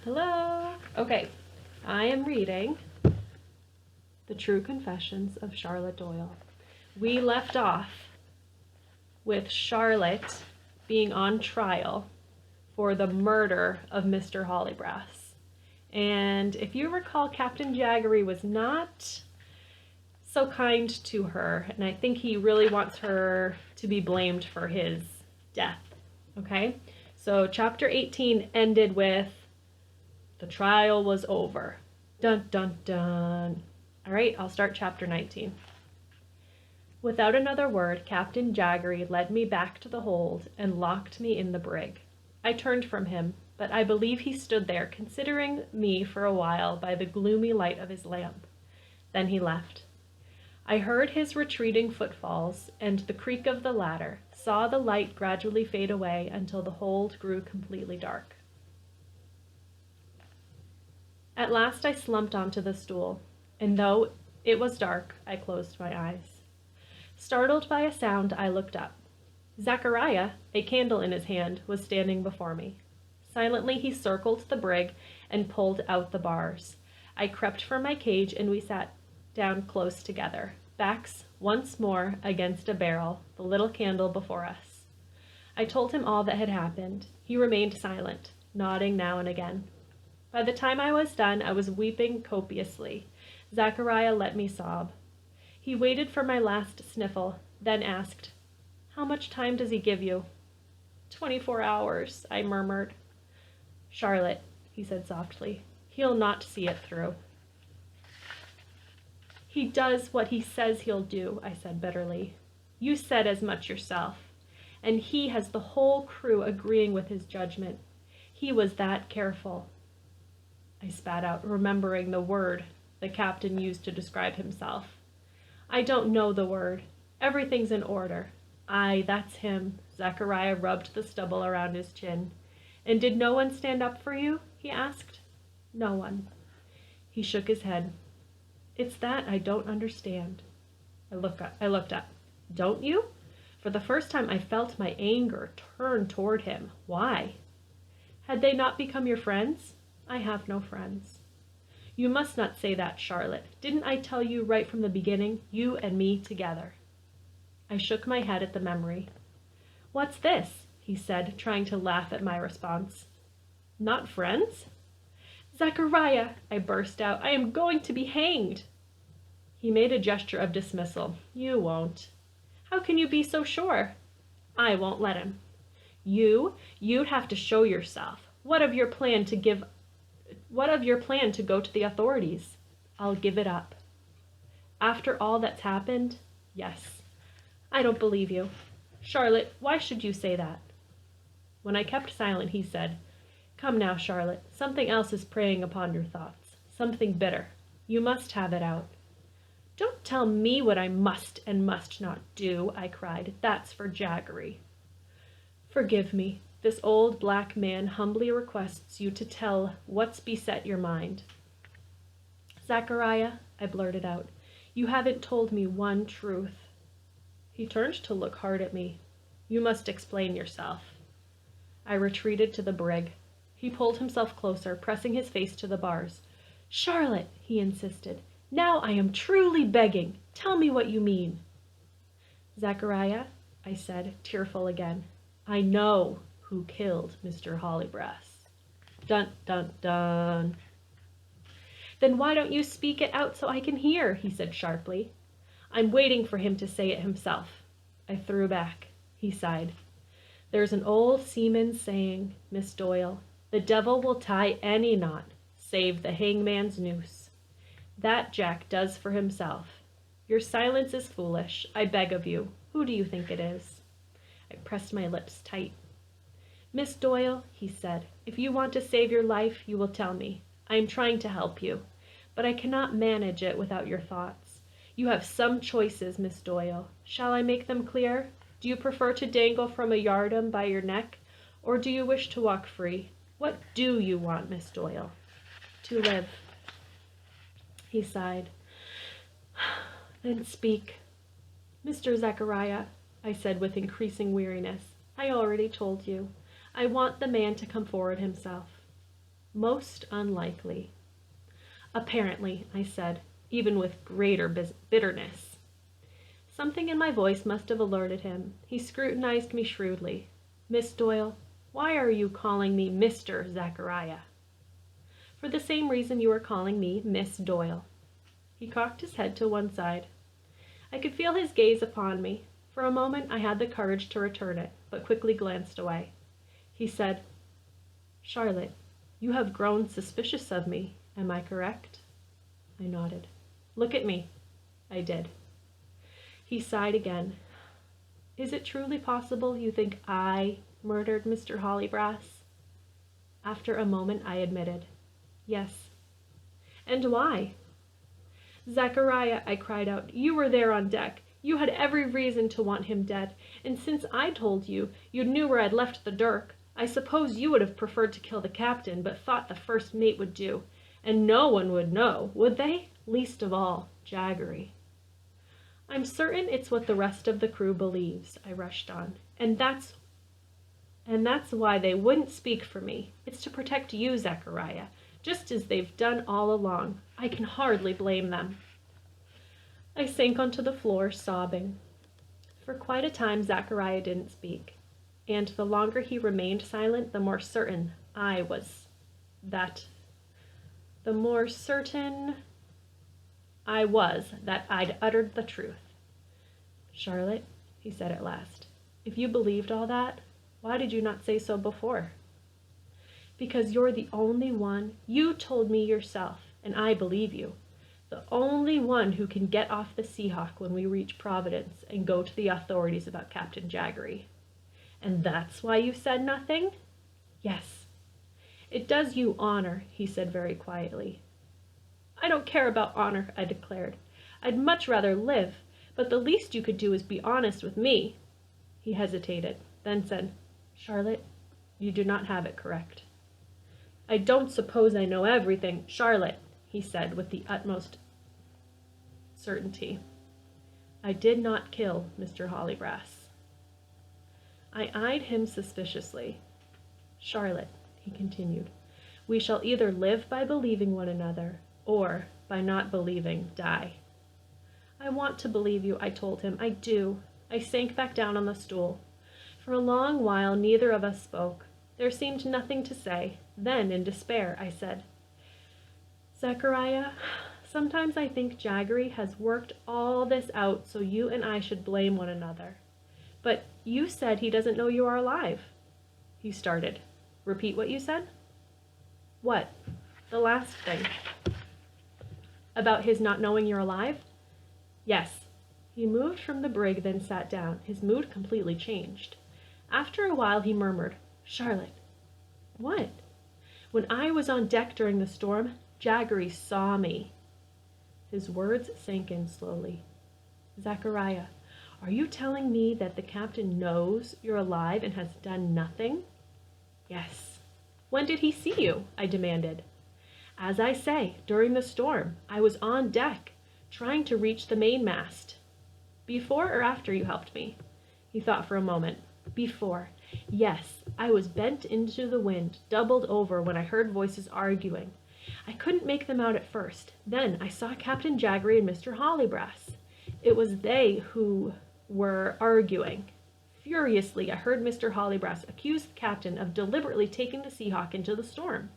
Hello. Okay, I am reading The True Confessions of Charlotte Doyle. We left off with Charlotte being on trial for the murder of Mr. Hollybrass. And if you recall, Captain Jaggery was not so kind to her, and I think he really wants her to be blamed for his death. Okay? So chapter 18 ended with the trial was over. Dun dun dun. All right, I'll start chapter 19. Without another word, Captain Jaggery led me back to the hold and locked me in the brig. I turned from him, but I believe he stood there considering me for a while by the gloomy light of his lamp. Then he left. I heard his retreating footfalls and the creak of the ladder, saw the light gradually fade away until the hold grew completely dark. At last I slumped onto the stool, and though it was dark, I closed my eyes. Startled by a sound, I looked up. Zachariah, a candle in his hand, was standing before me. Silently he circled the brig and pulled out the bars. I crept from my cage and we sat down close together, backs once more against a barrel, the little candle before us. I told him all that had happened. He remained silent, nodding now and again. By the time I was done, I was weeping copiously. Zachariah let me sob. He waited for my last sniffle, then asked, "How much time does he give you?" 24 hours, I murmured. "Charlotte," he said softly, "he'll not see it through." "He does what he says he'll do," I said bitterly. "You said as much yourself. And he has the whole crew agreeing with his judgment. He was that careful." I spat out, remembering the word the captain used to describe himself. "I don't know the word. Everything's in order." "Aye, that's him." Zachariah rubbed the stubble around his chin. "And did no one stand up for you?" he asked. "No one." He shook his head. "It's that I don't understand." I looked up. "Don't you?" For the first time I felt my anger turn toward him. Why? Had they not become your friends? I have no friends. "You must not say that, Charlotte. Didn't I tell you right from the beginning, you and me together?" I shook my head at the memory. "What's this?" he said, trying to laugh at my response. "Not friends?" "Zachariah," I burst out, "I am going to be hanged." He made a gesture of dismissal. "You won't." "How can you be so sure?" "I won't let him." You'd have to show yourself. What of your plan to go to the authorities?" "I'll give it up." "After all that's happened?" "Yes." "I don't believe you." "Charlotte, why should you say that?" When I kept silent, he said, "Come now, Charlotte, something else is preying upon your thoughts. Something bitter. You must have it out." "Don't tell me what I must and must not do," I cried. "That's for Jaggery." "Forgive me. This old black man humbly requests you to tell what's beset your mind." "Zachariah," I blurted out, "you haven't told me one truth." He turned to look hard at me. "You must explain yourself." I retreated to the brig. He pulled himself closer, pressing his face to the bars. "Charlotte," he insisted, "now I am truly begging. Tell me what you mean." "Zachariah," I said, tearful again, "I know who killed Mr. Hollybrass." Dun, dun, dun. "Then why don't you speak it out so I can hear?" he said sharply. "I'm waiting for him to say it himself." I threw back. He sighed. "There's an old seaman's saying, Miss Doyle, the devil will tie any knot, save the hangman's noose. That Jack does for himself. Your silence is foolish. I beg of you. Who do you think it is?" I pressed my lips tight. "Miss Doyle," he said, "if you want to save your life, you will tell me. I am trying to help you, but I cannot manage it without your thoughts. You have some choices, Miss Doyle. Shall I make them clear? Do you prefer to dangle from a yardam by your neck, or do you wish to walk free? What do you want, Miss Doyle?" "To live." He sighed. "Then speak." "Mr. Zachariah," I said with increasing weariness, "I already told you. I want the man to come forward himself." Most unlikely. Apparently, I said, even with greater bitterness. Something in my voice must have alerted him. He scrutinized me shrewdly. Miss Doyle, why are you calling me Mr. Zachariah? For the same reason you are calling me Miss Doyle. He cocked his head to one side. I could feel his gaze upon me. For a moment I had the courage to return it, but quickly glanced away. He said, Charlotte, you have grown suspicious of me. Am I correct? I nodded. Look at me. I did. He sighed again. Is it truly possible you think I murdered Mr. Hollybrass? After a moment I admitted, yes. And why? Zachariah, I cried out, you were there on deck. You had every reason to want him dead, and since I told you, you knew where I'd left the dirk. I suppose you would have preferred to kill the captain, but thought the first mate would do. And no one would know, would they? Least of all, Jaggery. I'm certain it's what the rest of the crew believes, I rushed on. And that's why they wouldn't speak for me. It's to protect you, Zachariah, just as they've done all along. I can hardly blame them. I sank onto the floor, sobbing. For quite a time, Zachariah didn't speak, and the longer he remained silent, the more certain I was that I'd uttered the truth. Charlotte, he said at last, if you believed all that, why did you not say so before? Because you're the only one. You told me yourself, and I believe you. The only one who can get off the Seahawk when we reach Providence and go to the authorities about Captain Jaggery. And that's why you said nothing? Yes. It does you honor, he said very quietly. I don't care about honor, I declared. I'd much rather live, but the least you could do is be honest with me. He hesitated, then said, Charlotte, you do not have it correct. I don't suppose I know everything, Charlotte, he said with the utmost certainty. I did not kill Mr. Hollybrass. I eyed him suspiciously. Charlotte, he continued, we shall either live by believing one another, or, by not believing, die. I want to believe you, I told him. I do. I sank back down on the stool. For a long while, neither of us spoke. There seemed nothing to say. Then, in despair, I said, Zachariah, sometimes I think Jaggery has worked all this out so you and I should blame one another. But you said he doesn't know you are alive. He started. Repeat what you said? What? The last thing. About his not knowing you're alive? Yes. He moved from the brig, then sat down. His mood completely changed. After a while, he murmured, Charlotte. What? When I was on deck during the storm, Jaggery saw me. His words sank in slowly. Zachariah, are you telling me that the captain knows you're alive and has done nothing? Yes. When did he see you? I demanded. As I say, during the storm. I was on deck, trying to reach the mainmast. Before or after you helped me? He thought for a moment. Before. Yes, I was bent into the wind, doubled over when I heard voices arguing. I couldn't make them out at first. Then I saw Captain Jaggery and Mr. Hollybrass. It was they who were arguing. Furiously, I heard Mr. Hollybrass accuse the captain of deliberately taking the Seahawk into the storm.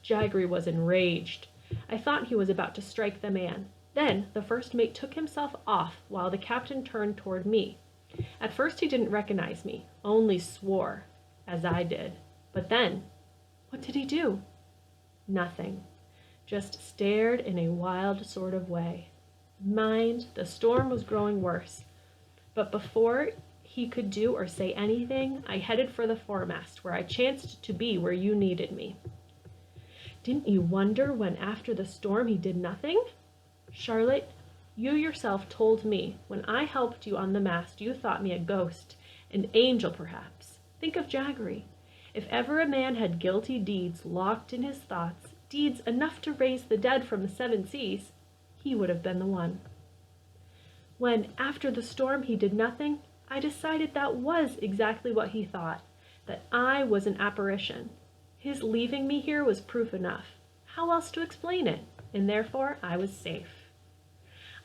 Jaggery was enraged. I thought he was about to strike the man. Then the first mate took himself off while the captain turned toward me. At first he didn't recognize me, only swore, as I did. But then, what did he do? Nothing. Just stared in a wild sort of way. Mind, the storm was growing worse. But before he could do or say anything, I headed for the foremast, where I chanced to be where you needed me. Didn't you wonder when after the storm he did nothing? Charlotte, you yourself told me when I helped you on the mast you thought me a ghost, an angel perhaps. Think of Jaggery. If ever a man had guilty deeds locked in his thoughts, deeds enough to raise the dead from the 7 seas, he would have been the one. When, after the storm, he did nothing, I decided that was exactly what he thought, that I was an apparition. His leaving me here was proof enough. How else to explain it? And therefore I was safe.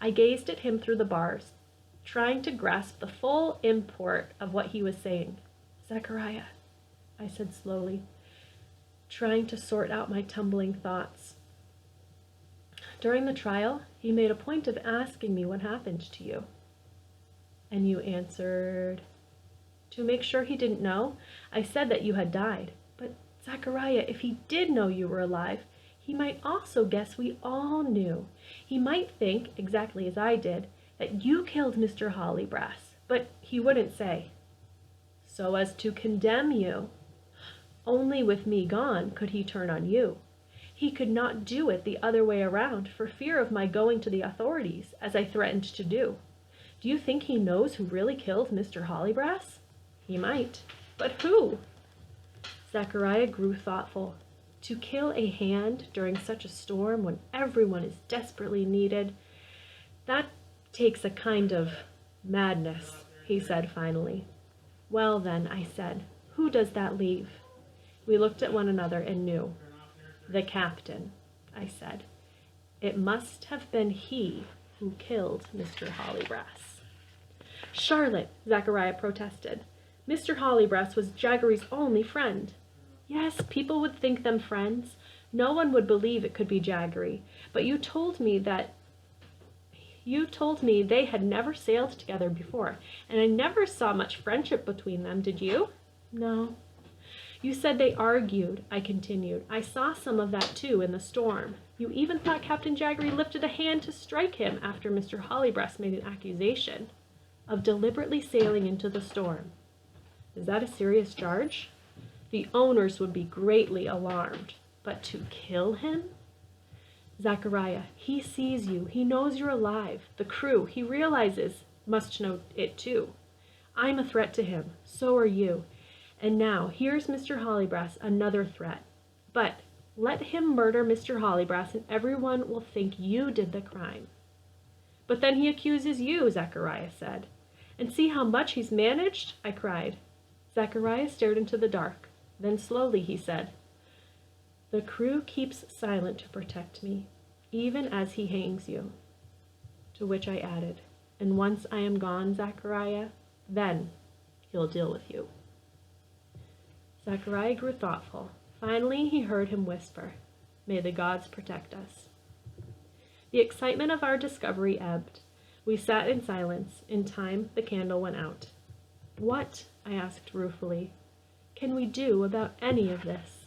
I gazed at him through the bars, trying to grasp the full import of what he was saying. Zachariah, I said slowly, trying to sort out my tumbling thoughts. During the trial, he made a point of asking me what happened to you. And you answered, to make sure he didn't know, I said that you had died. But Zachariah, if he did know you were alive, he might also guess we all knew. He might think, exactly as I did, that you killed Mr. Hollybrass, but he wouldn't say. So as to condemn you. Only with me gone could he turn on you. He could not do it the other way around for fear of my going to the authorities, as I threatened to do. Do you think he knows who really killed Mr. Hollybrass? He might. But who? Zachariah grew thoughtful. To kill a hand during such a storm when everyone is desperately needed, that takes a kind of madness, he said finally. Well then, I said, who does that leave? We looked at one another and knew. The captain, I said. It must have been he who killed Mr. Hollybrass. Charlotte, Zachariah protested. Mr. Hollybrass was Jaggery's only friend. Yes, people would think them friends. No one would believe it could be Jaggery. But you told me they had never sailed together before, and I never saw much friendship between them, did you? No. You said they argued, I continued. I saw some of that too in the storm. You even thought Captain Jaggery lifted a hand to strike him after Mr. Hollybrass made an accusation of deliberately sailing into the storm. Is that a serious charge? The owners would be greatly alarmed. But to kill him? Zachariah, he sees you. He knows you're alive. The crew, he realizes, must know it too. I'm a threat to him. So are you. And now, here's Mr. Hollybrass, another threat. But let him murder Mr. Hollybrass and everyone will think you did the crime. But then he accuses you, Zachariah said. And see how much he's managed? I cried. Zachariah stared into the dark. Then slowly he said, the crew keeps silent to protect me, even as he hangs you. To which I added, and once I am gone, Zachariah, then he'll deal with you. Zachariah grew thoughtful. Finally, he heard him whisper, may the gods protect us. The excitement of our discovery ebbed. We sat in silence. In time, the candle went out. What, I asked ruefully, can we do about any of this?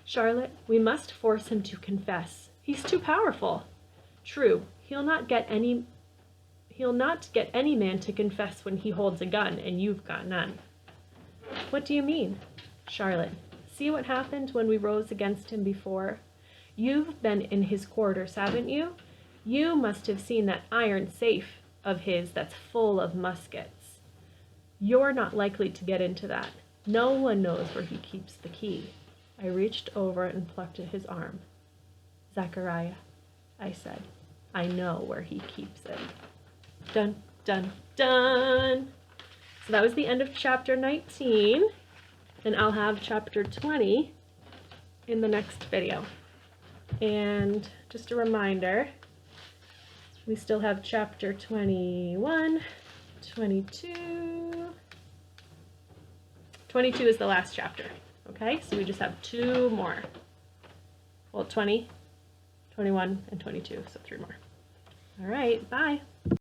Charlotte, we must force him to confess. He's too powerful. True, he'll not get any man to confess when he holds a gun and you've got none. What do you mean? Charlotte, see what happened when we rose against him before? You've been in his quarters, haven't you? You must have seen that iron safe of his that's full of muskets. You're not likely to get into that. No one knows where he keeps the key. I reached over and plucked at his arm. Zachariah, I said, I know where he keeps it. Dun, dun, dun. So that was the end of chapter 19, and I'll have chapter 20 in the next video. And just a reminder, we still have chapter 21, 22. 22 is the last chapter, okay? So we just have 2 more. Well, 20, 21, and 22, so 3 more. All right, bye.